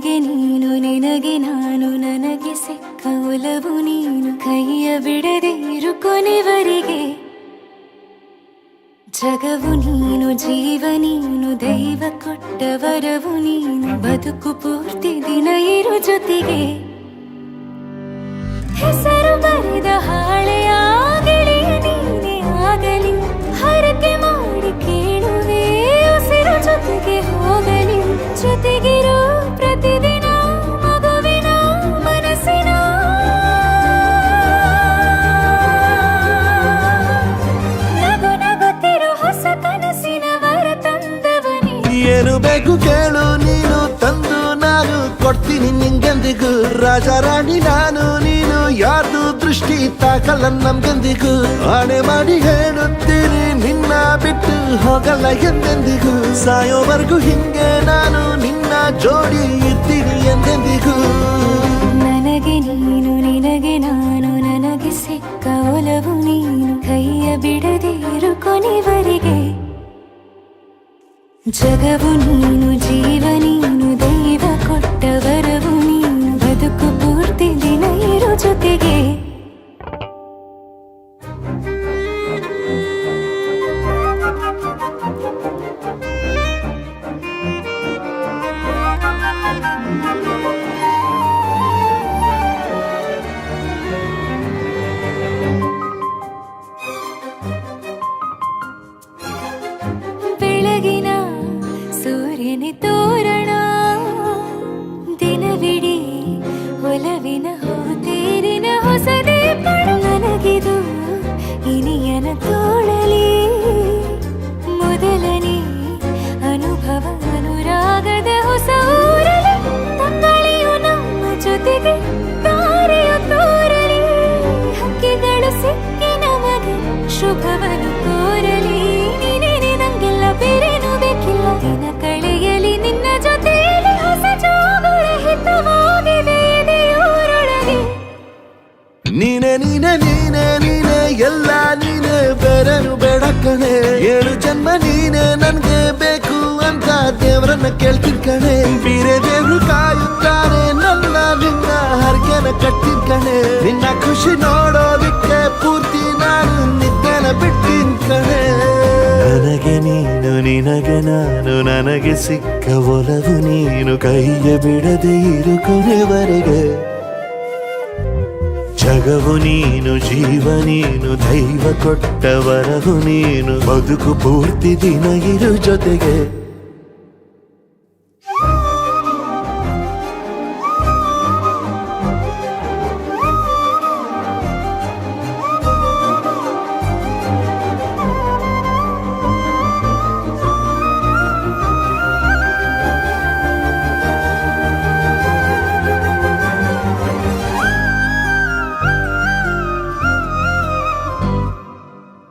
ನನಗೆ ನೀನು ನಿನಗೆ ನಾನು ನನಗೆ ಸಿಕ್ಕ ಒಲವು ನೀನು ಕೈಯ ಬಿಡದೆ ಇರು ಕೊನೆವರೆಗೆ ಜಗವು ನೀನು ಜೀವ ನೀನು ದೈವ ಕೊಟ್ಟ ವರವು ನೀನು ಬದುಕು ಪೂರ್ತಿ ದಿನ ಇರು ಜೊತೆಗೆ ಹೆಸರು ಬರೆದ ಹಾಳೆಯ ಗೆಳೆಯ ನೀನೇ ಆಗಲಿ ಹರಕೆ ಮಾಡಿ ಕೇಳುವೆ ಉಸಿರು ಜೊತೆಗೆ ಹೋಗಲಿ ಜೊತೆಗಿರೋ ಪ್ರತಿದಿನ ಮಗುವಿನ ಮನಸ್ಸಿನ ನಗು ನಗುತ್ತಿರೋ ಹೊಸ ಕನಸಿನ ವರ ತಂದವನೇ ಏನು ಬೇಕು ಕೇಳು ನೀನು ತಂದು ನಾನು ಕೊಡ್ತೀನಿ ನಿಂಗೆಂದಿಗೂ ರಾಜ ರಾಣಿ ನಾನು ನೀನು ಯಾರ್ದು ದೃಷ್ಟಿ ತಾಕಲ್ಲ ನಮ್ಗೆಂದಿಗೂ ಆಣೆ ಮಾಡಿ ಹೇಳುತ್ತೀನಿ ನಿನ್ನ ಬಿಟ್ಟು ಹೋಗಲ್ಲ ಎಂದೆಂದಿಗೂ ಸಾಯೋವರೆಗೂ ಹಿಂಗೆ ನಾನು ನಿನ್ನ ಜೋಡಿ ಇರ್ತೀನಿ ಎಂದೆಂದಿಗೂ ನನಗೆ ನೀನು ನಿನಗೆ ನಾನು ನನಗೆ ಸಿಕ್ಕ ಒಲವು ನೀನು ಕೈಯ ಬಿಡದೆ ಇರು ಕೊನೆವರೆಗೆ ಜಗವು ನೀನು ಜೀವ ನೀನು ದೈವ ಕೊಟ್ಟ ವರವು ನೀನು ಬದುಕು ಪೂರ್ತಿ ದಿನ ಇರು ಜೊತೆಗೆ ಬೆಳಗಿನ ಸೂರ್ಯನ ತೋರಣ ದಿನವಿಡೀ ಒಲವಿನ ತೇರಿನ ಹೊಸದೇ ನನಗಿದು ಇನಿಯನ ತೋಳಲಿ ಮೊದಲನೇ ಅನುಭವ ಅನುರಾಗದ ಹೊಸ ಊರಲಿ ತಂಗಳಿಯು ನಮ್ಮ ಜೊತೆಗೆ ತಾರೆಯು ತೋರಲಿ ಹಕ್ಕಿಗಳು ಸಿಕ್ಕಿ ನಮಗೆ ಶುಭವನ್ನು ಕೋರಲಿ ಬೇರೇನು ಬೇಕಿಲ್ಲ ದಿನ ಕಳೆಯಲಿ ನಿನ್ನ ಜೊತೆಯಲ್ಲಿ ಹೊಸ ಜೋಗುಳ ಹಿತವಾಗಿದೆ ದೇವರೊಳಗೆ ನೀನೆ ನೀನೆ ನೀನೆ ನೀನೆ ಎಲ್ಲ ನೀನೆ ಬೇರೆನು ಬೇಡ ಕಣೆ 7 ಜನ್ಮ ನೀನೆ ನನ್ಗೆ ಬೇಕು ಅಂತ ದೇವರನ್ನ ಕೇಳ್ತೀನಿ ಕಣೆ ಬೇರೆ ದೇವ್ರು ಕಾಯುತ್ತಾರೆ ನನ್ನ ನಿನ್ನ ಹರಕೆನ ಕಟ್ಟಿನ ಕಣೆ ನಿನ್ನ ಖುಷಿ ನೋಡೋದಕ್ಕೆ ಪೂರ್ತಿ ನಾನು ನಿದ್ದೆನ ಬಿಟ್ಟಿನ ಕಣೆ ನನಗೆ ನೀನು ನಿನಗೆ ನಾನು ನನಗೆ ಸಿಕ್ಕ ಒಲವು ನೀನು ಕೈಯ ಬಿಡದೆ ಇರು ಕೊನೆವರೆಗೆ ಜಗವು ನೀನು ಜೀವ ನೀನು ದೈವ ಕೊಟ್ಟ ವರವು ನೀನು ಬದುಕು ಪೂರ್ತಿ ದಿನ ಇರು ಜೊತೆಗೆ